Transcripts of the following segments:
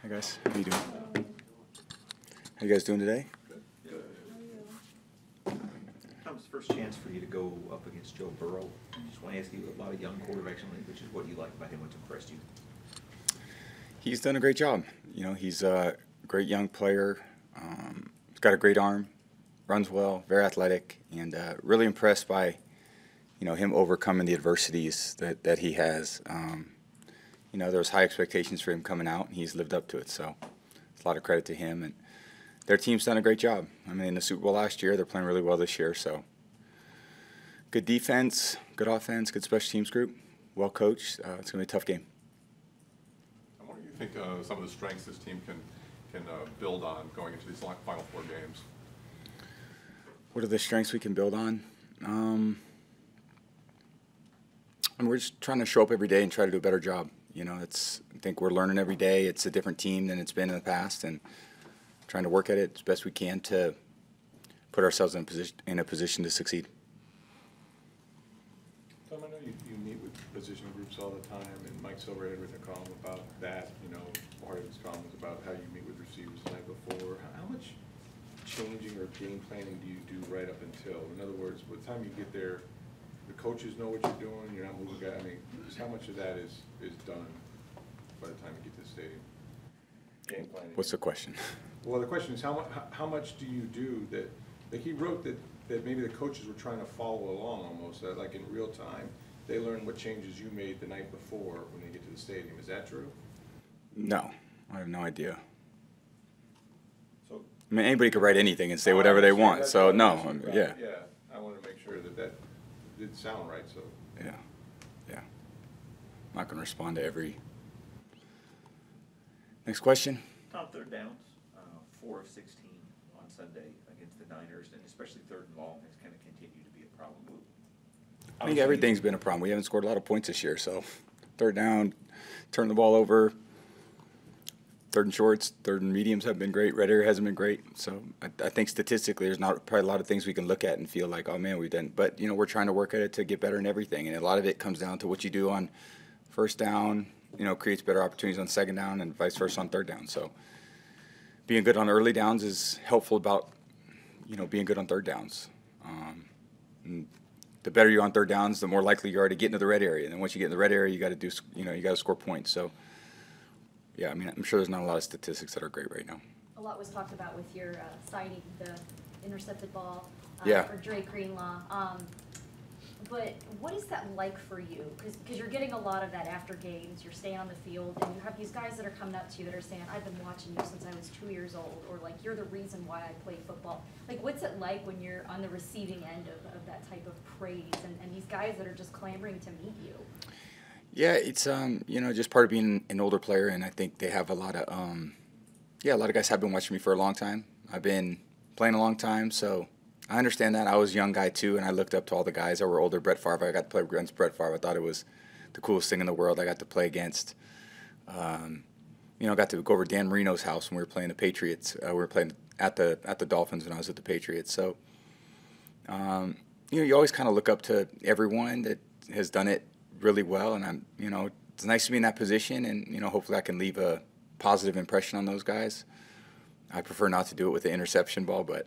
Hi guys, how you doing? How you guys doing today? Good. Tom's first chance for you to go up against Joe Burrow. I just want to ask you, a lot of young quarterbacks, which is what you like about him, what's impressed you? He's done a great job. You know, he's a great young player. He's got a great arm, runs well, very athletic, and really impressed by, him overcoming the adversities that he has. There was high expectations for him coming out, and he's lived up to it. So it's a lot of credit to him. And their team's done a great job. I mean, in the Super Bowl last year, they're playing really well this year. So good defense, good offense, good special teams group, well coached. It's going to be a tough game. What do you think some of the strengths this team can build on going into these final four games? What are the strengths we can build on? And we're just trying to show up every day and try to do a better job. I think we're learning every day. It's a different team than it's been in the past, and trying to work at it as best we can to put ourselves in a position to succeed. Tom, I know you meet with position groups all the time, and Mike Silver had written a column about that. Part of his column was about how you meet with receivers the night before. How much changing or game planning do you do right up until? In other words, by the time you get there, the coaches know what you're doing, you're not moving guys. I mean, just how much of that is done by the time you get to the stadium? Game planning. What's the question? Well, the question is how much do you do that? Like he wrote that maybe the coaches were trying to follow along almost, that like in real time, they learn what changes you made the night before when they get to the stadium. Is that true? No, I have no idea. So, I mean, anybody could write anything and say whatever they want. So no, yeah. Yeah, I want to make sure that did sound right. So Yeah. I'm not going to respond to every. Next question. Tom, third downs, 4 of 16 on Sunday against the Niners, and especially third and long has kind of continued to be a problem. I think everything's been a problem. We haven't scored a lot of points this year, so third down, turn the ball over. Third and shorts, third and mediums have been great. Red area hasn't been great. So I think statistically there's not probably a lot of things we can look at and feel like, oh, man, we've done. But, we're trying to work at it to get better in everything. And a lot of it comes down to what you do on first down, creates better opportunities on second down and vice versa on third down. So being good on early downs is helpful about, being good on third downs. And the better you're on third downs, the more likely you are to get into the red area. And then once you get in the red area, you got to do, you got to score points. So. Yeah, I mean, I'm sure there's not a lot of statistics that are great right now. A lot was talked about with your signing the intercepted ball for Drake Greenlaw. But what is that like for you? Because you're getting a lot of that after games. You're staying on the field, and you have these guys that are coming up to you that are saying, I've been watching you since I was 2 years old, or like, you're the reason why I play football. Like, what's it like when you're on the receiving end of that type of praise, and these guys that are just clamoring to meet you? Yeah, it's just part of being an older player, and I think they have a lot of a lot of guys have been watching me for a long time. I've been playing a long time, so I understand that. I was a young guy too, and I looked up to all the guys that were older. Brett Favre, I got to play against Brett Favre. I thought it was the coolest thing in the world. I got to play against, I got to go over Dan Marino's house when we were playing the Patriots. We were playing at the Dolphins when I was at the Patriots. So, you always kind of look up to everyone that has done it really well, and it's nice to be in that position, and hopefully I can leave a positive impression on those guys. I prefer not to do it with the interception ball, but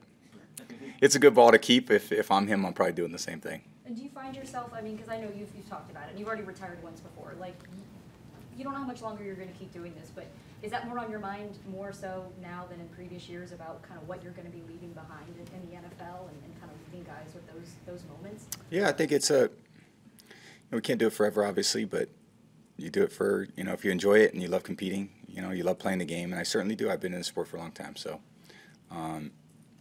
it's a good ball to keep. If I'm him, I'm probably doing the same thing. And do you find yourself, because I know you've talked about it, and you've already retired once before, like, you don't know how much longer you're going to keep doing this, but is that more on your mind more so now than in previous years about kind of what you're going to be leaving behind in the NFL and kind of leaving guys with those moments? Yeah, I think it's we can't do it forever, obviously, but you do it for, if you enjoy it and you love competing, you love playing the game, and I certainly do. I've been in the sport for a long time, so I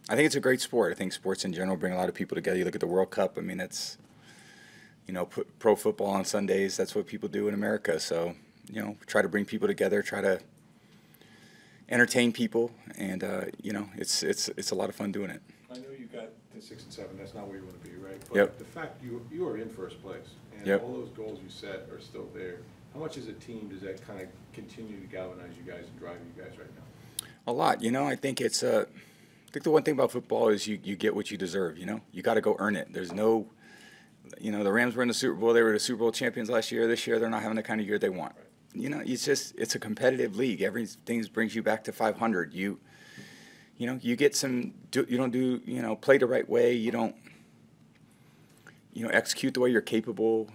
think it's a great sport. I think sports in general bring a lot of people together. You look at the World Cup, I mean, that's, pro football on Sundays, that's what people do in America, so, try to bring people together, try to entertain people, and, it's a lot of fun doing it. I know you got to 6 and 7. That's not where you want to be, right? But Yep. the fact you are in first place, and Yep. all those goals you set are still there. How much as a team does that kind of continue to galvanize you guys and drive you guys right now? A lot. I think it's I think the one thing about football is you get what you deserve. You got to go earn it. There's no, the Rams were in the Super Bowl. They were the Super Bowl champions last year. This year they're not having the kind of year they want. it's a competitive league. Everything brings you back to 500. You get you don't do, play the right way. You don't, execute the way you're capable.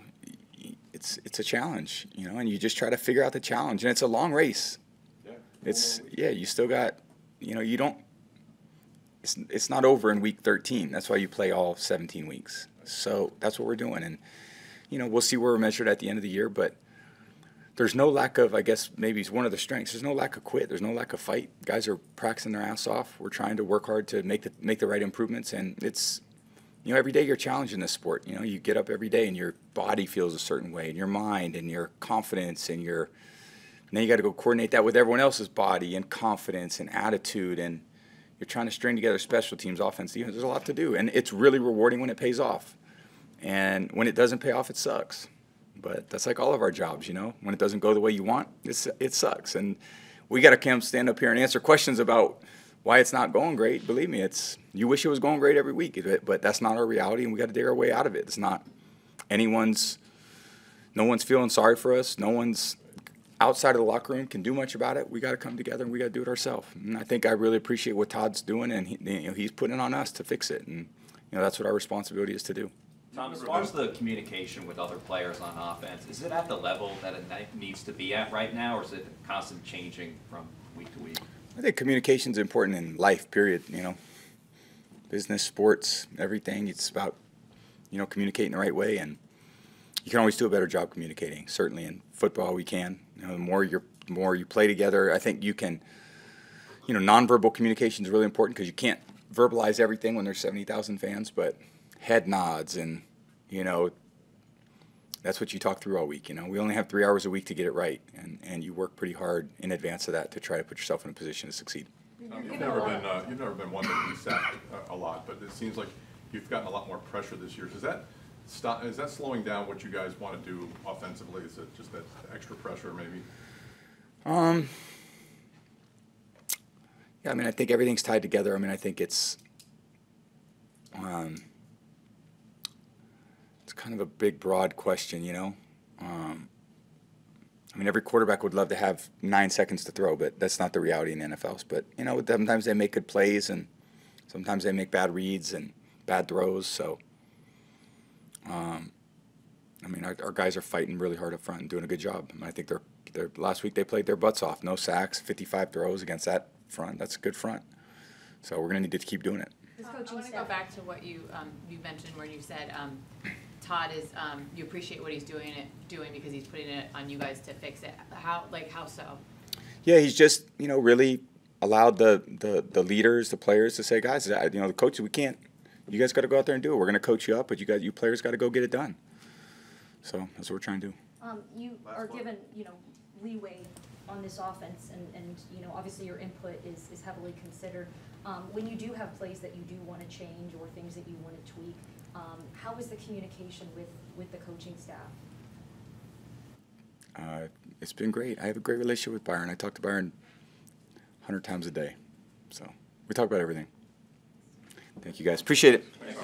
It's a challenge, and you just try to figure out the challenge. And it's a long race. Yeah. You still got, you don't, it's not over in week 13. That's why you play all 17 weeks. So that's what we're doing. And, we'll see where we're measured at the end of the year, but there's no lack of, I guess maybe it's one of the strengths. There's no lack of quit. There's no lack of fight. Guys are practicing their ass off. We're trying to work hard to make the right improvements. And it's, every day you're challenged in this sport. You get up every day and your body feels a certain way, and your mind and your confidence and then you got to go coordinate that with everyone else's body and confidence and attitude, and you're trying to string together special teams, offense, defense. There's a lot to do, and it's really rewarding when it pays off. And when it doesn't pay off, it sucks. But that's like all of our jobs, When it doesn't go the way you want, it sucks. And we got to stand up here and answer questions about why it's not going great. Believe me, you wish it was going great every week, but that's not our reality, and we got to dig our way out of it. It's not no one's feeling sorry for us. No one's outside of the locker room can do much about it. We got to come together and we got to do it ourselves. And I think I really appreciate what Todd's doing, and he's putting it on us to fix it. And that's what our responsibility is to do. Tom, as far as the communication with other players on offense, is it at the level that it needs to be at right now, or is it constant changing from week to week? I think communication is important in life, period. Business, sports, everything. It's about, communicating the right way, and you can always do a better job communicating. Certainly in football, we can. The more you play together, I think you can. Nonverbal communication is really important because you can't verbalize everything when there's 70,000 fans, but head nods and, that's what you talk through all week. We only have 3 hours a week to get it right, and you work pretty hard in advance of that to try to put yourself in a position to succeed. You've never been one to be sacked a lot, but it seems like you've gotten a lot more pressure this year. Is that slowing down what you guys want to do offensively? Is it just that extra pressure maybe? Yeah, I think everything's tied together. I think it's kind of a big, broad question, every quarterback would love to have 9 seconds to throw, but that's not the reality in the NFL. But, sometimes they make good plays, and sometimes they make bad reads and bad throws. So, our guys are fighting really hard up front and doing a good job. I think they're last week they played their butts off. No sacks, 55 throws against that front. That's a good front. So we're going to need to keep doing it. I want to go back to what you mentioned where you said Todd is you appreciate what he's doing because he's putting it on you guys to fix it. How so? Yeah, he's just really allowed the leaders, the players to say, guys, the coaches, we can't. You guys got to go out there and do it. We're going to coach you up, but you players got to go get it done. So that's what we're trying to do. You are given leeway on this offense, and obviously your input is heavily considered. When you do have plays that you do want to change or things that you want to tweak, how is the communication with the coaching staff? It's been great. I have a great relationship with Byron. I talk to Byron 100 times a day. So we talk about everything. Thank you, guys. Appreciate it. Thanks,